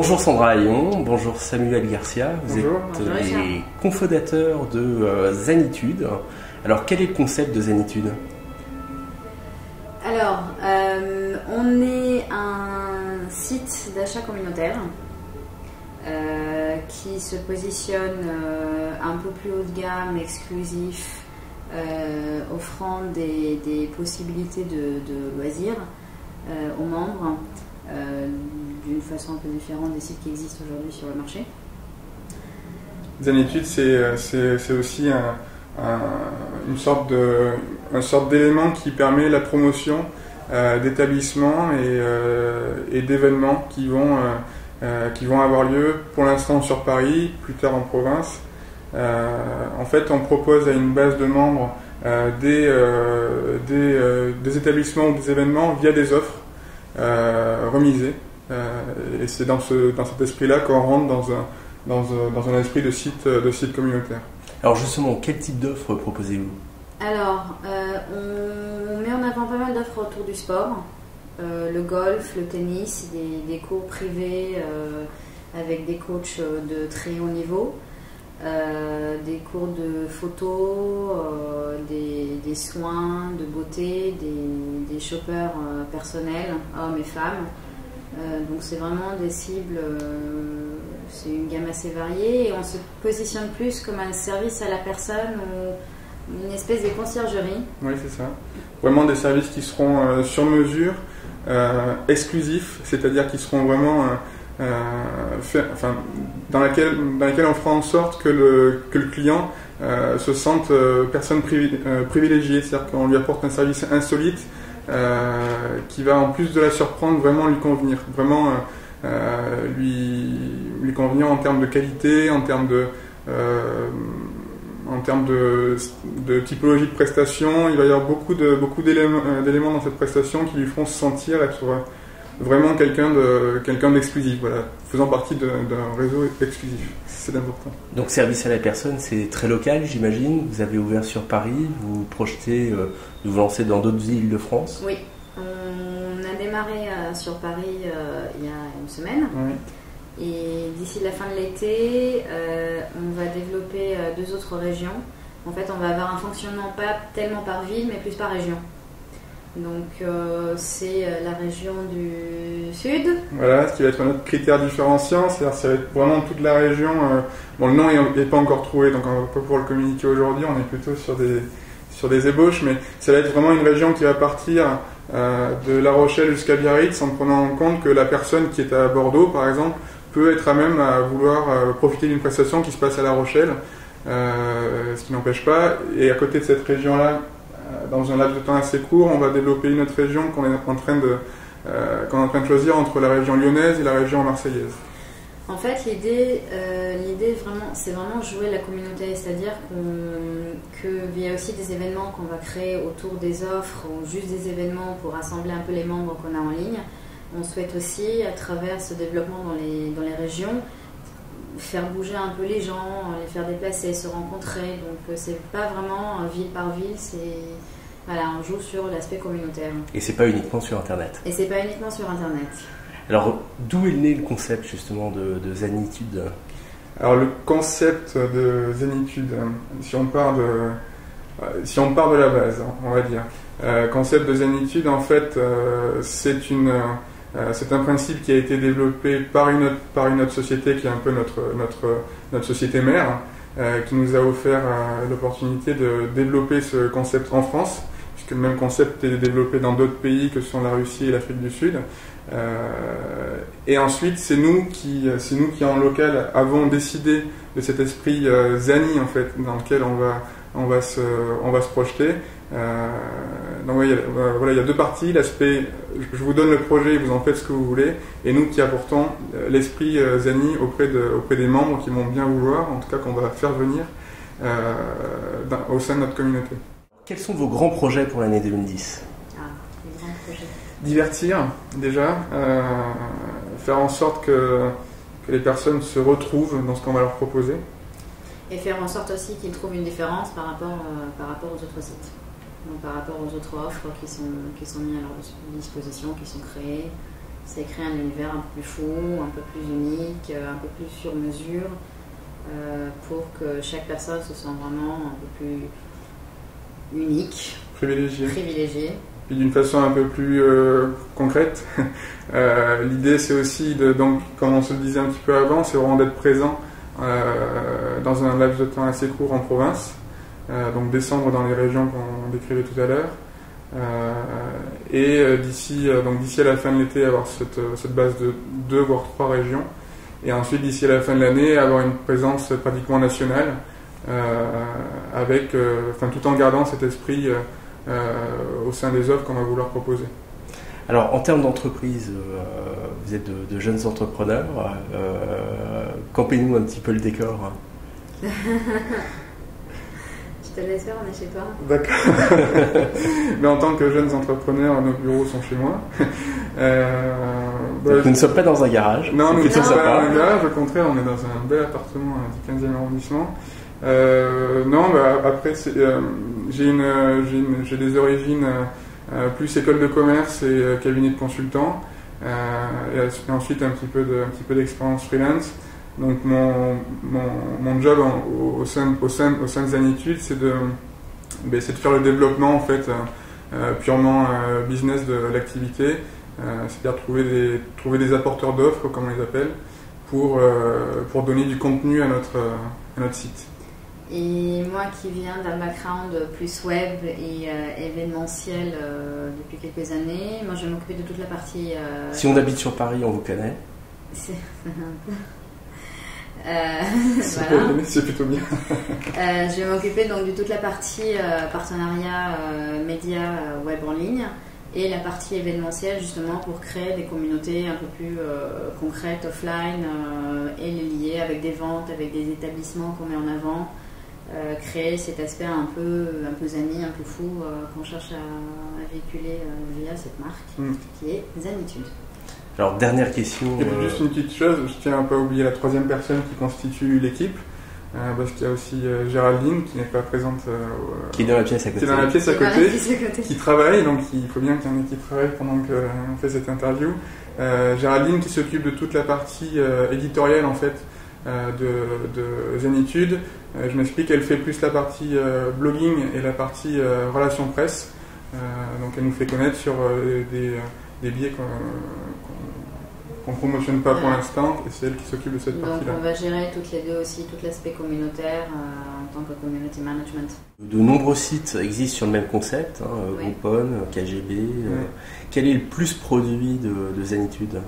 Bonjour Sandra Hayon, bonjour Samuel Garcia, vous bonjour. êtes les cofondateurs de Zenitude. Alors quel est le concept de Zenitude? Alors, on est un site d'achat communautaire qui se positionne un peu plus haut de gamme, exclusif, offrant des possibilités de loisirs aux membres d'une façon un peu différente des sites qui existent aujourd'hui sur le marché. Zenitude, c'est aussi une sorte d'élément qui permet la promotion d'établissements et d'événements qui vont avoir lieu pour l'instant sur Paris, plus tard en province. En fait, on propose à une base de membres des établissements ou des événements via des offres remisées. Et c'est dans cet esprit-là qu'on rentre dans un esprit de site communautaire. Alors justement, quel type d'offres proposez-vous? Alors, on met en avant pas mal d'offres autour du sport, le golf, le tennis, des cours privés avec des coachs de très haut niveau, des cours de photo, des soins de beauté, des shoppers personnels, hommes et femmes. Donc c'est vraiment des cibles, c'est une gamme assez variée et on se positionne plus comme un service à la personne ou une espèce de conciergerie. Oui, c'est ça. Vraiment des services qui seront sur mesure, exclusifs, c'est-à-dire qui seront vraiment dans laquelle on fera en sorte que le client se sente personne privilégiée, c'est-à-dire qu'on lui apporte un service insolite qui va en plus de la surprendre vraiment lui convenir, vraiment lui convenir en termes de qualité, en termes de typologie de prestation. Il va y avoir beaucoup d'éléments dans cette prestation qui lui feront se sentir être vraiment quelqu'un d'exclusif, voilà, faisant partie d'un réseau exclusif. C'est important. Donc service à la personne, c'est très local, j'imagine. Vous avez ouvert sur Paris, vous projetez de vous lancer dans d'autres villes de France? Oui, on a démarré sur Paris il y a une semaine. Oui. Et d'ici la fin de l'été, on va développer 2 autres régions. En fait, on va avoir un fonctionnement pas tellement par ville, mais plus par région. Donc, c'est la région du Sud. Voilà, ce qui va être notre critère différenciant, c'est-à-dire ça va être vraiment toute la région. Bon, le nom n'est pas encore trouvé, donc on ne va pas pouvoir le communiquer aujourd'hui. On est plutôt sur des ébauches, mais ça va être vraiment une région qui va partir de La Rochelle jusqu'à Biarritz, en prenant en compte que la personne qui est à Bordeaux, par exemple, peut être à même à vouloir profiter d'une prestation qui se passe à La Rochelle, ce qui n'empêche pas. Et à côté de cette région-là, dans un laps de temps assez court, on va développer une autre région qu'on est en train de choisir entre la région lyonnaise et la région marseillaise. En fait, l'idée c'est vraiment jouer la communauté, c'est-à-dire qu'il y a aussi des événements qu'on va créer autour des offres ou juste des événements pour rassembler un peu les membres qu'on a en ligne. On souhaite aussi, à travers ce développement dans les régions, faire bouger un peu les gens, les faire déplacer, se rencontrer. Donc c'est pas vraiment ville par ville, on joue sur l'aspect communautaire. Et c'est pas uniquement sur Internet. Et c'est pas uniquement sur Internet. Alors d'où est né le concept justement de Zenitude? Alors le concept de Zenitude, si on part de la base, on va dire. Concept de Zenitude, en fait, c'est un principe qui a été développé par une autre société qui est un peu notre société mère, qui nous a offert l'opportunité de développer ce concept en France, puisque le même concept est développé dans d'autres pays que sont la Russie et l'Afrique du Sud. Et ensuite, c'est nous qui en local avons décidé de cet esprit Zani, en fait, dans lequel on va se projeter. Donc il y a 2 parties, l'aspect je vous donne le projet et vous en faites ce que vous voulez, et nous qui apportons l'esprit Zani auprès des membres qui vont bien vouloir, en tout cas qu'on va faire venir au sein de notre communauté. Quels sont vos grands projets pour l'année 2010? Les grands projets. Divertir déjà, faire en sorte que les personnes se retrouvent dans ce qu'on va leur proposer. Et faire en sorte aussi qu'ils trouvent une différence par rapport aux autres sites. Donc par rapport aux autres offres qui sont mises à leur disposition, qui sont créées, C'est créer un univers un peu plus fou, un peu plus unique, un peu plus sur mesure, pour que chaque personne se sente vraiment un peu plus unique, privilégiée. Puis d'une façon un peu plus concrète, l'idée c'est aussi, donc, comme on se le disait un petit peu avant, c'est vraiment d'être présent dans un laps de temps assez court en province, donc descendre dans les régions qu'on décrivait tout à l'heure, et d'ici à la fin de l'été avoir cette base de 2 voire 3 régions, et ensuite d'ici à la fin de l'année avoir une présence pratiquement nationale, tout en gardant cet esprit au sein des offres qu'on va vouloir proposer. Alors, en termes d'entreprise, vous êtes de jeunes entrepreneurs. Campez-nous un petit peu le décor. Je te laisse faire, on est chez toi. D'accord. Mais en tant que jeunes entrepreneurs, nos bureaux sont chez moi. Nous ne sommes pas dans un garage. Non, nous ne sommes pas dans un garage. Au contraire, on est dans un bel appartement du 15e arrondissement. Après, j'ai des origines plus école de commerce et cabinet de consultant, et ensuite un petit peu d'expérience freelance. Donc mon job au sein de Zenitude, c'est de faire le développement en fait purement business de l'activité, c'est-à-dire trouver des apporteurs d'offres comme on les appelle pour donner du contenu à notre site. Et moi qui viens d'un background plus web et événementiel depuis quelques années, moi je vais m'occuper de toute la partie... Si on habite sur Paris, on vous connaît. Voilà. C'est plutôt bien. Je vais m'occuper donc de toute la partie partenariat média web en ligne et la partie événementielle justement pour créer des communautés un peu plus concrètes offline et les lier avec des ventes, avec des établissements qu'on met en avant. Créer cet aspect un peu zani, un peu fou qu'on cherche à véhiculer via cette marque qui est Zenitude. Alors dernière question. Et puis juste une petite chose, je tiens un peu à oublier la 3e personne qui constitue l'équipe, parce qu'il y a aussi Géraldine qui n'est pas présente, qui est dans la pièce à côté. Qui est dans la pièce à côté, qui travaille, donc il faut bien qu'il y en ait qui travaille pendant qu'on fait cette interview. Géraldine qui s'occupe de toute la partie éditoriale en fait de Zenitude. Je m'explique, elle fait plus la partie blogging et la partie relations presse. Donc elle nous fait connaître sur des biais qu'on ne promotionne pas pour l'instant, et c'est elle qui s'occupe de cette partie-là. Donc on va gérer toutes les deux aussi, tout l'aspect communautaire en tant que community management. De nombreux sites existent sur le même concept, Groupon, KGB. Quel est le plus produit de Zenitude ?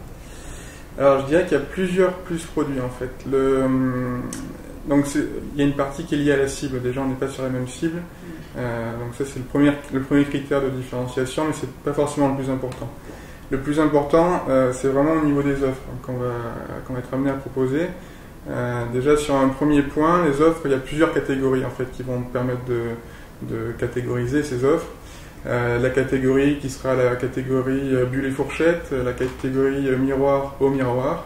Alors je dirais qu'il y a plusieurs plus produits en fait. Donc il y a une partie qui est liée à la cible. Déjà on n'est pas sur la même cible. Donc ça c'est le premier critère de différenciation, mais c'est pas forcément le plus important. Le plus important c'est vraiment au niveau des offres qu'on va être amené à proposer. Déjà sur un premier point, les offres, il y a plusieurs catégories en fait qui vont permettre de catégoriser ces offres. La catégorie qui sera la catégorie bulle et fourchette, la catégorie miroir au miroir,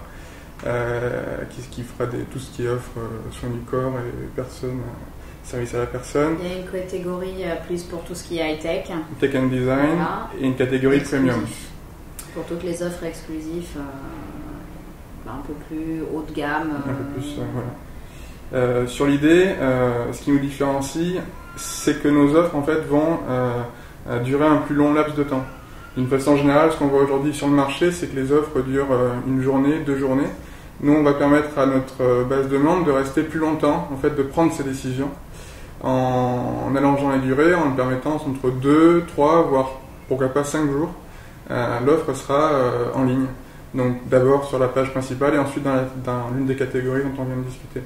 qui fera tout ce qui offre soins du corps et personnes, service à la personne. Il y a une catégorie plus pour tout ce qui est high-tech. Tech and design, voilà. Et une catégorie exclusif. Premium. Pour toutes les offres exclusives, un peu plus haut de gamme. Un peu plus, voilà. Sur l'idée, ce qui nous différencie, c'est que nos offres en fait vont durer un plus long laps de temps. D'une façon générale, ce qu'on voit aujourd'hui sur le marché, c'est que les offres durent une journée, 2 journées. Nous, on va permettre à notre base de membres de rester plus longtemps, en fait, de prendre ces décisions en allongeant les durées, en permettant entre 2, 3, voire pourquoi pas 5 jours. L'offre sera en ligne. Donc d'abord sur la page principale et ensuite dans l'une des catégories dont on vient de discuter.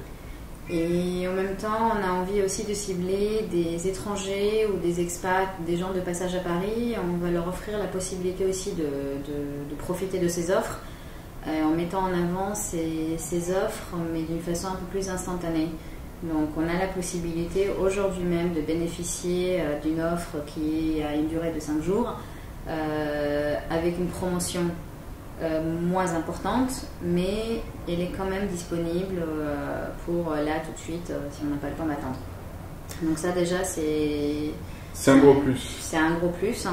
Et en même temps, on a envie aussi de cibler des étrangers ou des expats, des gens de passage à Paris. On va leur offrir la possibilité aussi de profiter de ces offres en mettant en avant ces offres, mais d'une façon un peu plus instantanée. Donc on a la possibilité aujourd'hui même de bénéficier d'une offre qui a une durée de 5 jours avec une promotion moins importante, mais elle est quand même disponible pour là tout de suite si on n'a pas le temps d'attendre. Donc ça déjà c'est un gros plus. C'est un gros plus.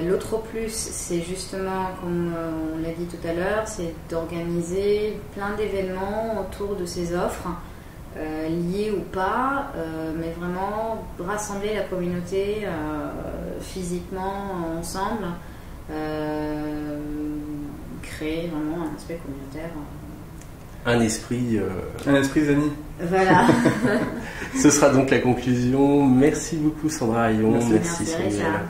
L'autre plus, c'est justement, comme on l'a dit tout à l'heure, c'est d'organiser plein d'événements autour de ces offres, liées ou pas, mais vraiment rassembler la communauté physiquement ensemble, créer vraiment un aspect communautaire. Un esprit Zani. Voilà. Ce sera donc la conclusion. Merci beaucoup Sandra Haillon. Merci Samuel. Richard.